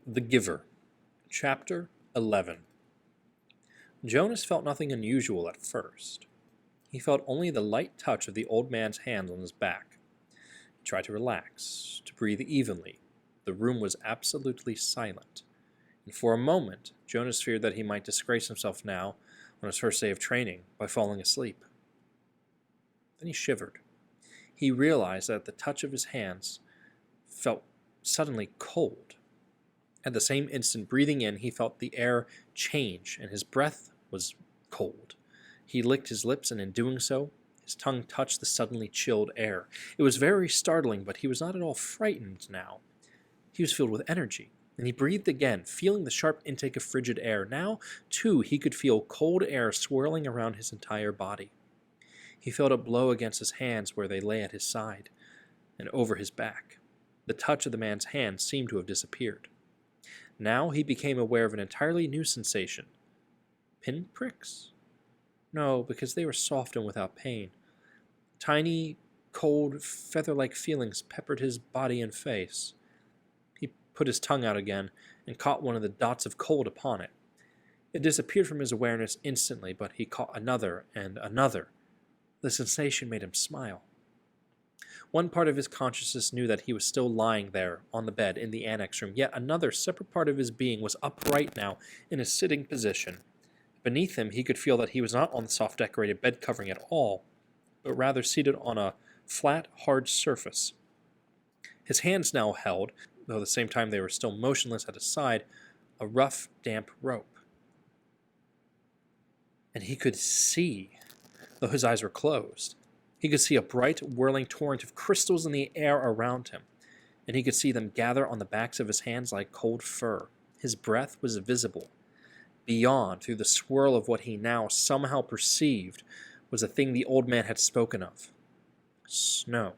The Giver, Chapter 11. Jonas felt nothing unusual at first. He felt only the light touch of the old man's hands on his back. He tried to relax, to breathe evenly. The room was absolutely silent, and for a moment Jonas feared that he might disgrace himself now, on his first day of training, by falling asleep. Then he shivered. He realized that the touch of his hands felt suddenly cold. At the same instant, breathing in, he felt the air change, and his breath was cold. He licked his lips, and in doing so, his tongue touched the suddenly chilled air. It was very startling, but he was not at all frightened now. He was filled with energy, and he breathed again, feeling the sharp intake of frigid air. Now, too, he could feel cold air swirling around his entire body. He felt it blow against his hands where they lay at his side, and over his back. The touch of the man's hand seemed to have disappeared. Now he became aware of an entirely new sensation. Pinpricks? No, because they were soft and without pain. Tiny, cold, feather-like feelings peppered his body and face. He put his tongue out again and caught one of the dots of cold upon it. It disappeared from his awareness instantly, but he caught another and another. The sensation made him smile. One part of his consciousness knew that he was still lying there on the bed in the annex room, yet another separate part of his being was upright now in a sitting position. Beneath him he could feel that he was not on the soft decorated bed covering at all, but rather seated on a flat, hard surface. His hands now held, though at the same time they were still motionless at his side, a rough, damp rope. And he could see, though his eyes were closed. He could see a bright, whirling torrent of crystals in the air around him, and he could see them gather on the backs of his hands like cold fur. His breath was visible. Beyond, through the swirl of what he now somehow perceived, was a thing the old man had spoken of. Snow.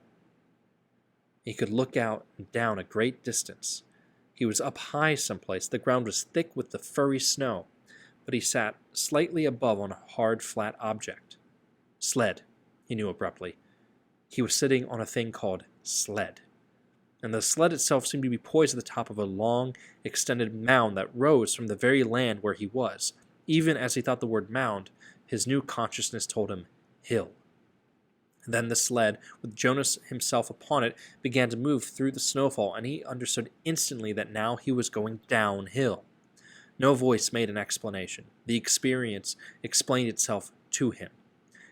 He could look out and down a great distance. He was up high someplace. The ground was thick with the furry snow, but he sat slightly above on a hard, flat object. Sled. He knew abruptly. He was sitting on a thing called sled. And the sled itself seemed to be poised at the top of a long, extended mound that rose from the very land where he was. Even as he thought the word mound, his new consciousness told him hill. Then the sled, with Jonas himself upon it, began to move through the snowfall, and he understood instantly that now he was going downhill. No voice made an explanation. The experience explained itself to him.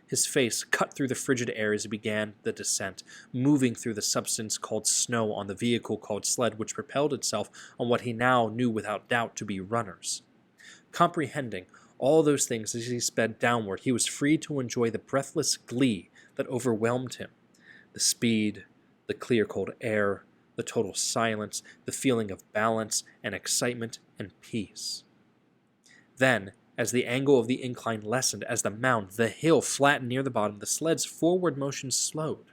His face cut through the frigid air as he began the descent, moving through the substance called snow on the vehicle called sled, which propelled itself on what he now knew without doubt to be runners. Comprehending all those things as he sped downward, he was free to enjoy the breathless glee that overwhelmed him. The speed, the clear cold air, the total silence, the feeling of balance and excitement and peace. Then, as the angle of the incline lessened, as the mound, the hill, flattened near the bottom, the sled's forward motion slowed.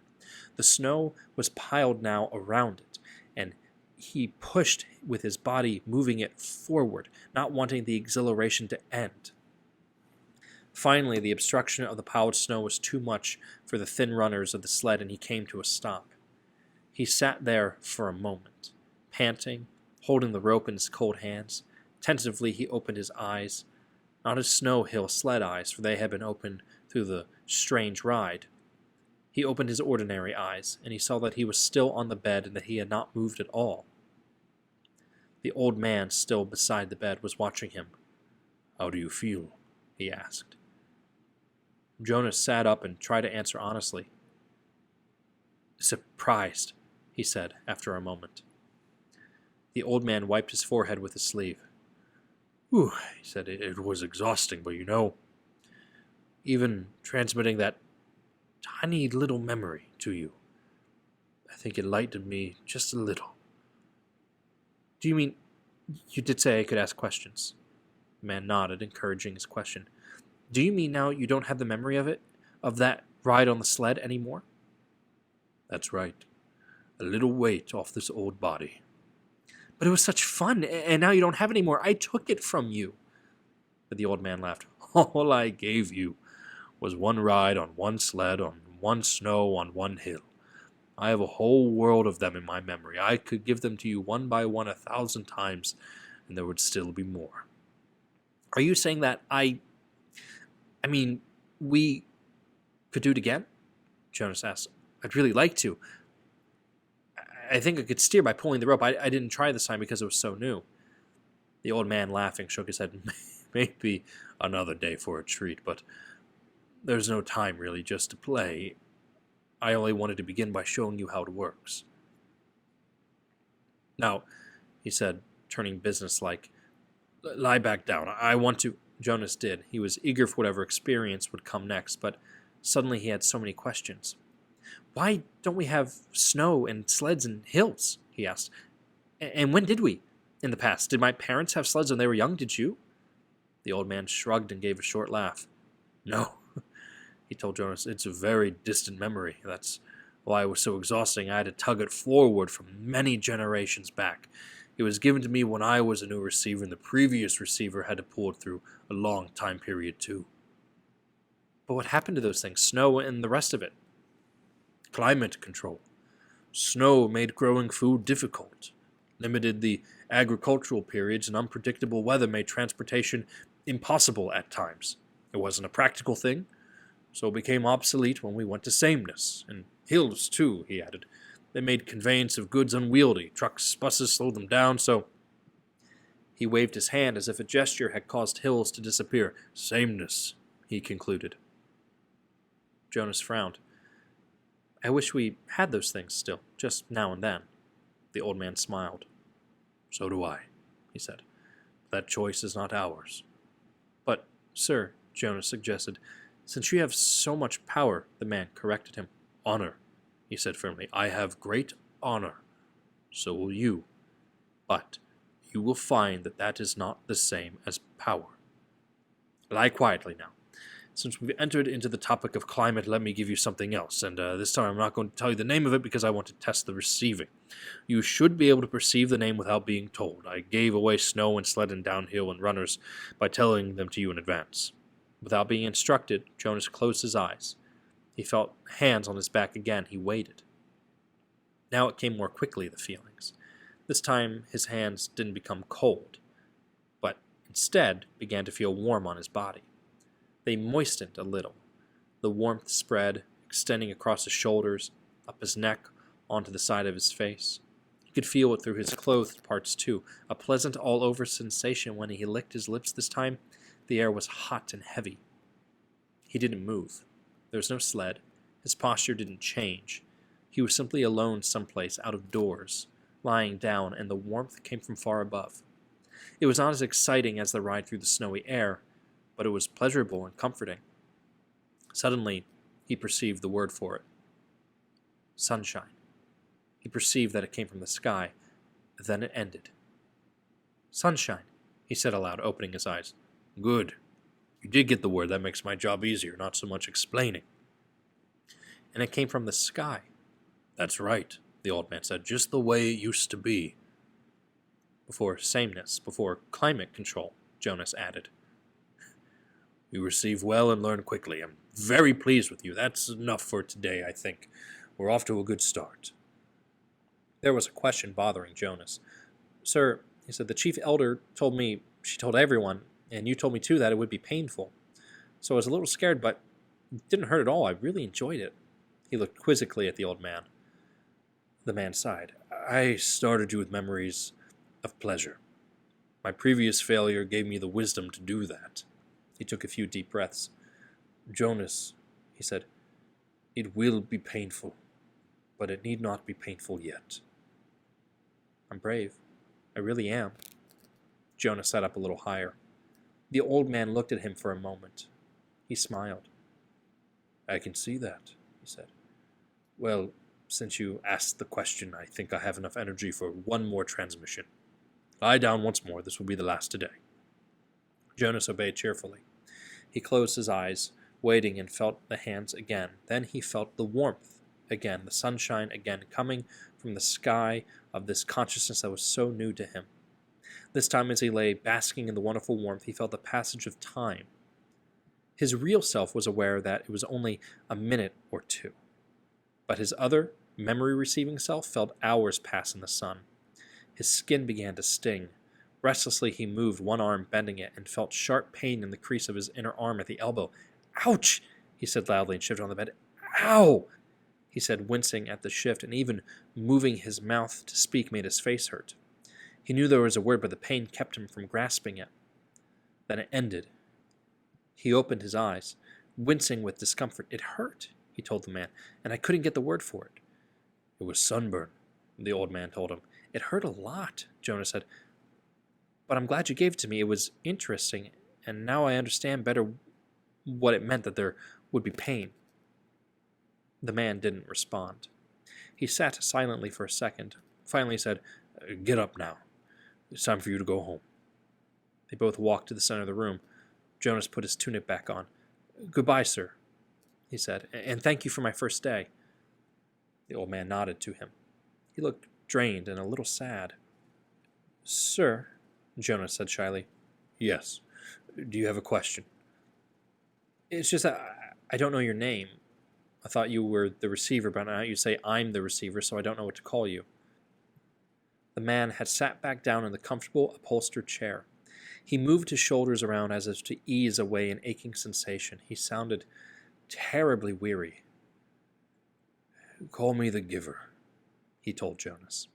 The snow was piled now around it, and he pushed with his body, moving it forward, not wanting the exhilaration to end. Finally, the obstruction of the piled snow was too much for the thin runners of the sled, and he came to a stop. He sat there for a moment, panting, holding the rope in his cold hands. Tentatively he opened his eyes. Not his snow hill sled eyes, for they had been opened through the strange ride. He opened his ordinary eyes, and he saw that he was still on the bed and that he had not moved at all. The old man, still beside the bed, was watching him. "How do you feel?" he asked. Jonas sat up and tried to answer honestly. "Surprised," he said after a moment. The old man wiped his forehead with his sleeve. "Whew," he said, it was exhausting, but even transmitting that tiny little memory to you, I think it lightened me just a little." "Do you mean, you did say I could ask questions?" The man nodded, encouraging his question. "Do you mean now you don't have the memory of it? Of that ride on the sled anymore?" "That's right. A little weight off this old body." "But it was such fun, and now you don't have it anymore. I took it from you." But the old man laughed. "All I gave you was one ride on one sled, on one snow, on one hill. I have a whole world of them in my memory. I could give them to you one by one 1,000 times, and there would still be more. Are you saying that we could do it again? Jonas asked. I'd really like to. I think I could steer by pulling the rope. I didn't try this time because it was so new. The old man, laughing, shook his head. Maybe another day for a treat, but there's no time really just to play. I only wanted to begin by showing you how it works. Now, he said, turning businesslike, lie back down. I want to... Jonas did. He was eager for whatever experience would come next, but suddenly he had so many questions. Why don't we have snow and sleds and hills? He asked. And when did we? In the past. Did my parents have sleds when they were young? Did you? The old man shrugged and gave a short laugh. No, he told Jonas. It's a very distant memory. That's why it was so exhausting. I had to tug it forward from many generations back. It was given to me when I was a new receiver, and the previous receiver had to pull it through a long time period too. But what happened to those things? Snow and the rest of it? Climate control. Snow made growing food difficult, limited the agricultural periods, and unpredictable weather made transportation impossible at times. It wasn't a practical thing, so it became obsolete when we went to sameness. And hills, too, he added. They made conveyance of goods unwieldy. Trucks, buses slowed them down, so... He waved his hand as if a gesture had caused hills to disappear. Sameness, he concluded. Jonas frowned. I wish we had those things still, just now and then. The old man smiled. So do I, he said. That choice is not ours. But, sir, Jonas suggested, since you have so much power, the man corrected him. Honor, he said firmly. I have great honor. So will you. But you will find that that is not the same as power. Lie quietly now. Since we've entered into the topic of climate, let me give you something else, and this time I'm not going to tell you the name of it because I want to test the receiving. You should be able to perceive the name without being told. I gave away snow and sled and downhill and runners by telling them to you in advance. Without being instructed, Jonas closed his eyes. He felt hands on his back again. He waited. Now it came more quickly, the feelings. This time his hands didn't become cold, but instead began to feel warm on his body. They moistened a little. The warmth spread, extending across his shoulders, up his neck, onto the side of his face. He could feel it through his clothed parts too, a pleasant all-over sensation when he licked his lips this time. The air was hot and heavy. He didn't move. There was no sled. His posture didn't change. He was simply alone someplace out of doors, lying down, and the warmth came from far above. It was not as exciting as the ride through the snowy air, but it was pleasurable and comforting. Suddenly, he perceived the word for it. Sunshine. He perceived that it came from the sky. Then it ended. Sunshine, he said aloud, opening his eyes. Good. You did get the word. That makes my job easier, not so much explaining. And it came from the sky. That's right, the old man said, just the way it used to be. Before sameness, before climate control, Jonas added. You receive well and learn quickly. I'm very pleased with you. That's enough for today, I think. We're off to a good start. There was a question bothering Jonas. Sir, he said, the chief elder told me, she told everyone, and you told me too that it would be painful. So I was a little scared, but it didn't hurt at all. I really enjoyed it. He looked quizzically at the old man. The man sighed. I started you with memories of pleasure. My previous failure gave me the wisdom to do that. He took a few deep breaths. Jonas, he said, it will be painful, but it need not be painful yet. I'm brave. I really am. Jonas sat up a little higher. The old man looked at him for a moment. He smiled. I can see that, he said. Well, since you asked the question, I think I have enough energy for one more transmission. Lie down once more. This will be the last today. Jonas obeyed cheerfully. He closed his eyes, waiting, and felt the hands again. Then he felt the warmth again, the sunshine again, coming from the sky of this consciousness that was so new to him. This time, as he lay basking in the wonderful warmth, he felt the passage of time. His real self was aware that it was only a minute or two. But his other, memory receiving self felt hours pass in the sun. His skin began to sting. Restlessly, he moved one arm, bending it, and felt sharp pain in the crease of his inner arm at the elbow. Ouch! He said loudly and shifted on the bed. Ow! He said, wincing at the shift, and even moving his mouth to speak made his face hurt. He knew there was a word, but the pain kept him from grasping it. Then it ended. He opened his eyes, wincing with discomfort. It hurt, he told the man, and I couldn't get the word for it. It was sunburn, the old man told him. It hurt a lot, Jonas said. But I'm glad you gave it to me. It was interesting, and now I understand better what it meant that there would be pain. The man didn't respond. He sat silently for a second. Finally said, Get up now. It's time for you to go home. They both walked to the center of the room. Jonas put his tunic back on. Goodbye, sir, he said, and thank you for my first day. The old man nodded to him. He looked drained and a little sad. Sir, Jonas said shyly. Yes. Do you have a question? It's just that I don't know your name. I thought you were the receiver, but now you say I'm the receiver, so I don't know what to call you. The man had sat back down in the comfortable, upholstered chair. He moved his shoulders around as if to ease away an aching sensation. He sounded terribly weary. Call me the giver, he told Jonas.